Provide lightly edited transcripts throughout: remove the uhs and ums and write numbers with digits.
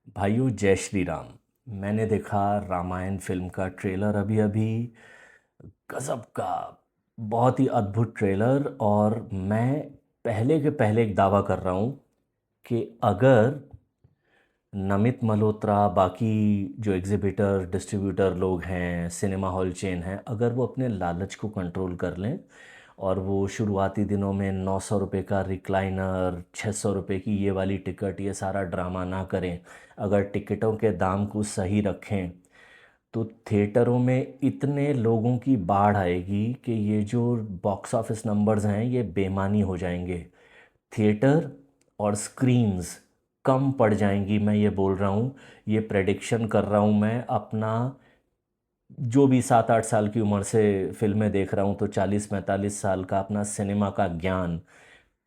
भाइयों जय श्री राम। मैंने देखा रामायण फिल्म का ट्रेलर अभी अभी। गजब का, बहुत ही अद्भुत ट्रेलर। और मैं पहले के पहले एक दावा कर रहा हूँ कि अगर नमित मल्होत्रा, बाकी जो एग्जिबिटर डिस्ट्रीब्यूटर लोग हैं, सिनेमा हॉल चेन हैं, अगर वो अपने लालच को कंट्रोल कर लें और वो शुरुआती दिनों में 900 रुपये का रिक्लाइनर, 600 रुपये की ये वाली टिकट, ये सारा ड्रामा ना करें, अगर टिकटों के दाम को सही रखें, तो थिएटरों में इतने लोगों की बाढ़ आएगी कि ये जो बॉक्स ऑफिस नंबर्स हैं ये बेमानी हो जाएंगे। थिएटर और स्क्रीन्स कम पड़ जाएंगी, मैं ये बोल रहा हूँ। ये प्रेडिक्शन कर रहा हूँ मैं अपना, जो भी 7-8 साल की उम्र से फिल्में देख रहा हूँ, तो 40-45 साल का अपना सिनेमा का ज्ञान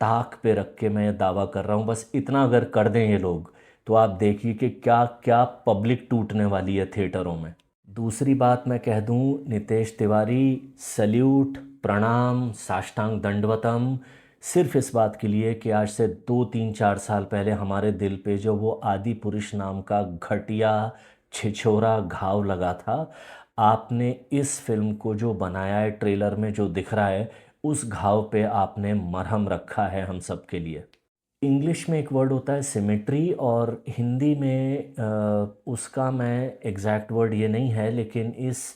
ताक पे रख के मैं ये दावा कर रहा हूँ। बस इतना अगर कर दें ये लोग, तो आप देखिए कि क्या क्या पब्लिक टूटने वाली है थिएटरों में। दूसरी बात मैं कह दूं, नितेश तिवारी, सल्यूट, प्रणाम, साष्टांग दंडवतम, सिर्फ इस बात के लिए कि आज से 2-3-4 साल पहले हमारे दिल पे जो वो आदि पुरुष नाम का घटिया छिछोरा घाव लगा था, आपने इस फिल्म को जो बनाया है, ट्रेलर में जो दिख रहा है, उस घाव पे आपने मरहम रखा है हम सब के लिए। इंग्लिश में एक वर्ड होता है सिमेट्री, और हिंदी में उसका मैं एग्जैक्ट वर्ड ये नहीं है, लेकिन इस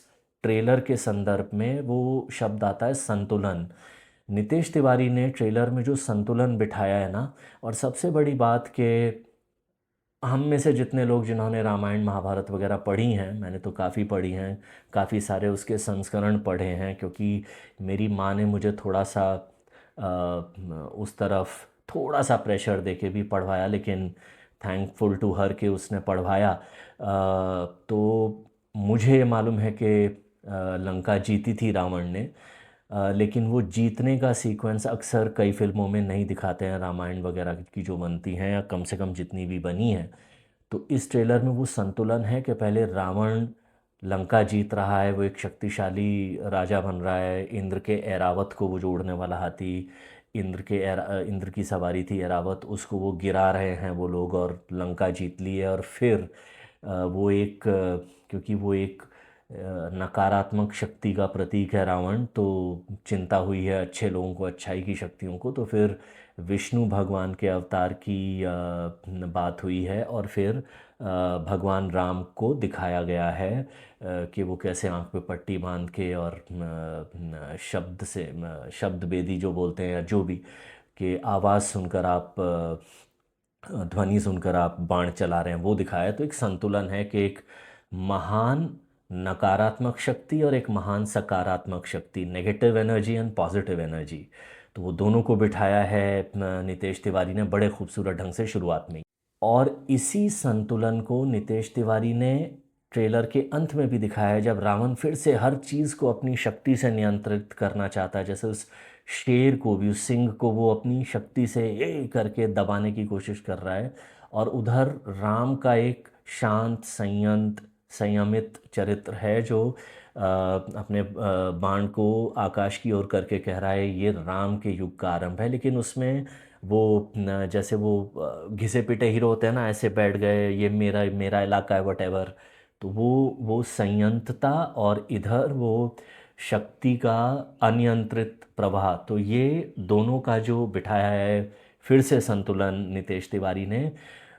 ट्रेलर के संदर्भ में वो शब्द आता है संतुलन। नितेश तिवारी ने ट्रेलर में जो संतुलन बिठाया है ना, और सबसे बड़ी बात कि हम में से जितने लोग जिन्होंने रामायण महाभारत वगैरह पढ़ी हैं, मैंने तो काफ़ी पढ़ी हैं, काफ़ी सारे उसके संस्करण पढ़े हैं, क्योंकि मेरी माँ ने मुझे थोड़ा सा उस तरफ थोड़ा सा प्रेशर देके भी पढ़वाया, लेकिन थैंकफुल टू हर कि उसने पढ़वाया। तो मुझे ये मालूम है कि लंका जीती थी रावण ने, लेकिन वो जीतने का सीक्वेंस अक्सर कई फिल्मों में नहीं दिखाते हैं, रामायण वगैरह की जो बनती हैं, या कम से कम जितनी भी बनी हैं। तो इस ट्रेलर में वो संतुलन है कि पहले रावण लंका जीत रहा है, वो एक शक्तिशाली राजा बन रहा है, इंद्र के ऐरावत को, वो जो उड़ने वाला हाथी, इंद्र की सवारी थी ऐरावत, उसको वो गिरा रहे हैं वो लोग, और लंका जीत ली है। और फिर वो एक क्योंकि वो एक नकारात्मक शक्ति का प्रतीक है रावण, तो चिंता हुई है अच्छे लोगों को, अच्छाई की शक्तियों को, तो फिर विष्णु भगवान के अवतार की बात हुई है, और फिर भगवान राम को दिखाया गया है कि वो कैसे आंख पे पट्टी बांध के, और शब्द से शब्द बेदी जो बोलते हैं, या जो भी, कि आवाज़ सुनकर आप ध्वनि सुनकर आप बाण चला रहे हैं, वो दिखाया है। तो एक संतुलन है कि एक महान नकारात्मक शक्ति और एक महान सकारात्मक शक्ति, negative energy and positive energy, तो वो दोनों को बिठाया है नितेश तिवारी ने बड़े खूबसूरत ढंग से शुरुआत में ही। और इसी संतुलन को नितेश तिवारी ने ट्रेलर के अंत में भी दिखाया है, जब रावण फिर से हर चीज़ को अपनी शक्ति से नियंत्रित करना चाहता है, जैसे उस शेर को भी, उस सिंह को वो अपनी शक्ति से ये करके दबाने की कोशिश कर रहा है। और उधर राम का एक शांत, संयमित चरित्र है, जो अपने बाण को आकाश की ओर करके कह रहा है ये राम के युग का आरंभ है। लेकिन उसमें वो जैसे वो घिसे पिटे हीरो होते हैं ना, ऐसे बैठ गए, ये मेरा मेरा इलाका है, वट एवर। तो वो संयंत्रता, और इधर वो शक्ति का अनियंत्रित प्रवाह, तो ये दोनों का जो बिठाया है फिर से संतुलन नितेश तिवारी ने,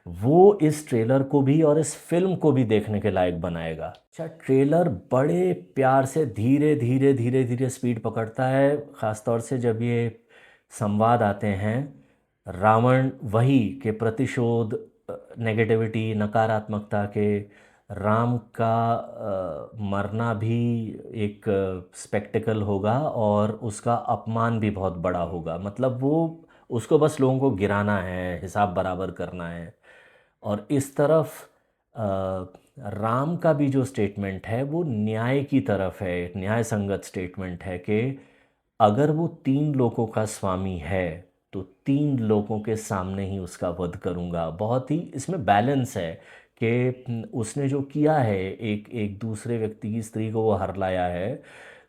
वो इस ट्रेलर को भी और इस फिल्म को भी देखने के लायक बनाएगा। अच्छा, ट्रेलर बड़े प्यार से धीरे धीरे धीरे धीरे स्पीड पकड़ता है, ख़ासतौर से जब ये संवाद आते हैं रावण वही के प्रतिशोध, नेगेटिविटी, नकारात्मकता के, राम का मरना भी एक स्पेक्टिकल होगा, और उसका अपमान भी बहुत बड़ा होगा। मतलब वो, उसको बस लोगों को गिराना है, हिसाब बराबर करना है। और इस तरफ राम का भी जो स्टेटमेंट है वो न्याय की तरफ है, न्याय संगत स्टेटमेंट है कि अगर वो 3 लोकों का स्वामी है, तो 3 लोकों के सामने ही उसका वध करूंगा। बहुत ही इसमें बैलेंस है कि उसने जो किया है, एक एक दूसरे व्यक्ति की स्त्री को वो हरलाया है,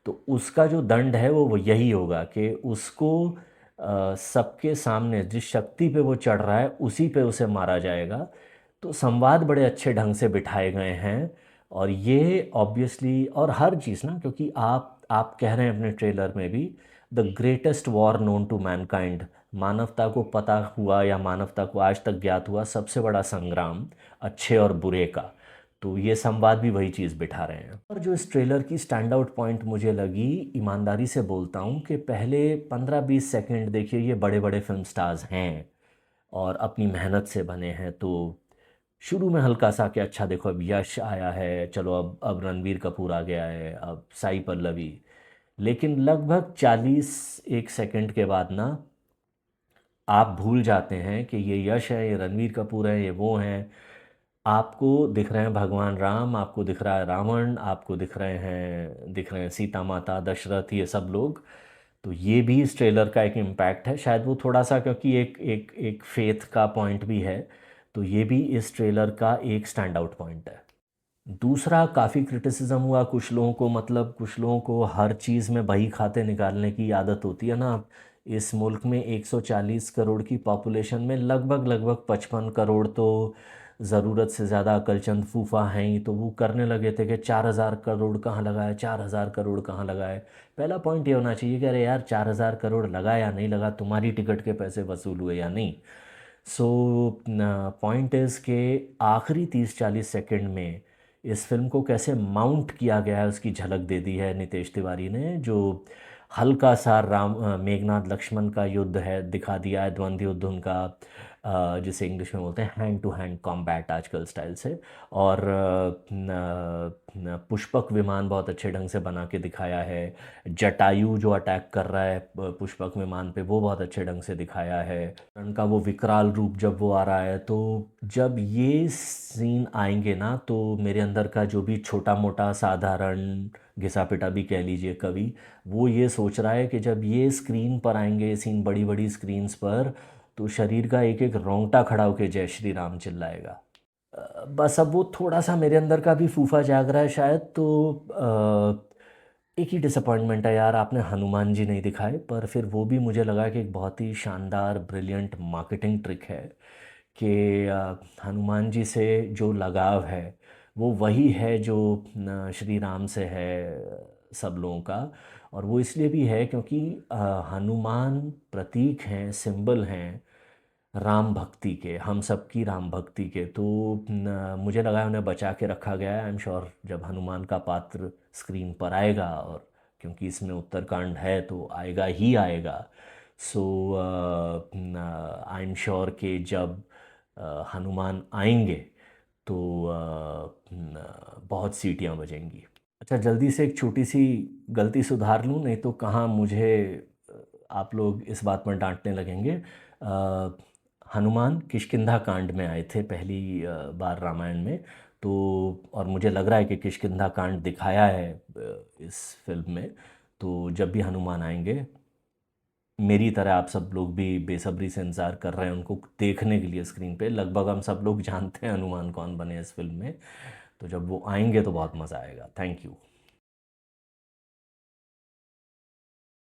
तो उसका जो दंड है वो यही होगा कि उसको सबके सामने जिस शक्ति पे वो चढ़ रहा है उसी पे उसे मारा जाएगा। तो संवाद बड़े अच्छे ढंग से बिठाए गए हैं। और ये ऑब्वियसली और हर चीज़ ना, क्योंकि आप कह रहे हैं अपने ट्रेलर में भी, the greatest war known to mankind, मानवता को पता हुआ या मानवता को आज तक ज्ञात हुआ सबसे बड़ा संग्राम अच्छे और बुरे का। तो ये संवाद भी वही चीज़ बिठा रहे हैं। और जो इस ट्रेलर की स्टैंड आउट पॉइंट मुझे लगी, ईमानदारी से बोलता हूँ, कि पहले 15-20 सेकंड देखिए, ये बड़े बड़े फिल्म स्टार्स हैं और अपनी मेहनत से बने हैं, तो शुरू में हल्का सा कि अच्छा देखो अब यश आया है, चलो अब रणबीर कपूर आ गया है, अब साई पल्लवी। लेकिन लगभग 41 सेकंड के बाद ना आप भूल जाते हैं कि ये यश है, ये रणबीर कपूर है, ये वो हैं। आपको दिख रहे हैं भगवान राम, आपको दिख रहा है रावण, आपको दिख रहे हैं सीता माता, दशरथ, ये सब लोग। तो ये भी इस ट्रेलर का एक इम्पैक्ट है, शायद वो थोड़ा सा, क्योंकि एक एक एक फेथ का पॉइंट भी है। तो ये भी इस ट्रेलर का एक स्टैंड आउट पॉइंट है। दूसरा, काफ़ी क्रिटिसिज्म हुआ कुछ लोगों को, मतलब कुछ लोगों को हर चीज़ में बही खाते निकालने की आदत होती है ना। इस मुल्क में 140 करोड़ की पॉपुलेशन में लगभग लगभग 55 करोड़ तो ज़रूरत से ज़्यादा अकलचंद फूफा हैं ही। तो वो करने लगे थे कि 4000 करोड़ कहाँ लगाए, 4000 करोड़ कहाँ लगाए। पहला पॉइंट ये होना चाहिए कि अरे यार, 4000 करोड़ लगा या नहीं लगा, तुम्हारी टिकट के पैसे वसूल हुए या नहीं। सो पॉइंट इज़ के आखिरी 30-40 सेकंड में इस फिल्म को कैसे माउंट किया गया है उसकी झलक दे दी है नितेश तिवारी ने। जो हल्का सा मेघनाथ लक्ष्मण का युद्ध है दिखा दिया है, द्वंद्व युद्ध उनका, जिसे इंग्लिश में बोलते हैं हैंड टू हैंड कॉम्बैट आजकल स्टाइल से। और पुष्पक विमान बहुत अच्छे ढंग से बना के दिखाया है। जटायु जो अटैक कर रहा है पुष्पक विमान पे, वो बहुत अच्छे ढंग से दिखाया है। उनका वो विकराल रूप जब वो आ रहा है, तो जब ये सीन आएंगे ना, तो मेरे अंदर का जो भी छोटा मोटा साधारण घिसा पिटा भी कह लीजिए कवि, वो ये सोच रहा है कि जब ये स्क्रीन पर आएंगे, ये सीन बड़ी बड़ी स्क्रीन्स पर, तो शरीर का एक एक रोंगटा खड़ा होके जय श्री राम चिल्लाएगा। बस अब वो थोड़ा सा मेरे अंदर का भी फूफा जाग रहा है शायद। तो एक ही डिसअपॉइंटमेंट है यार, आपने हनुमान जी नहीं दिखाए। पर फिर वो भी मुझे लगा कि एक बहुत ही शानदार ब्रिलियंट मार्केटिंग ट्रिक है कि हनुमान जी से जो लगाव है वो वही है जो श्री राम से है सब लोगों का। और वो इसलिए भी है क्योंकि हनुमान प्रतीक हैं, सिंबल हैं राम भक्ति के, हम सबकी राम भक्ति के। तो मुझे लगा उन्हें बचा के रखा गया है। आई एम श्योर जब हनुमान का पात्र स्क्रीन पर आएगा, और क्योंकि इसमें उत्तरकांड है तो आएगा ही आएगा। सो आई एम श्योर कि जब हनुमान आएंगे तो बहुत सीटियां बजेंगी। अच्छा, जल्दी से एक छोटी सी गलती सुधार लूँ, नहीं तो कहाँ मुझे आप लोग इस बात पर डांटने लगेंगे। हनुमान किष्किंधा कांड में आए थे पहली बार रामायण में। तो और मुझे लग रहा है कि किष्किंधा कांड दिखाया है इस फिल्म में। तो जब भी हनुमान आएंगे, मेरी तरह आप सब लोग भी बेसब्री से इंतज़ार कर रहे हैं उनको देखने के लिए स्क्रीन पे। लगभग हम सब लोग जानते हैं हनुमान कौन बने इस फिल्म में। तो जब वो आएंगे तो बहुत मज़ा आएगा। Thank you.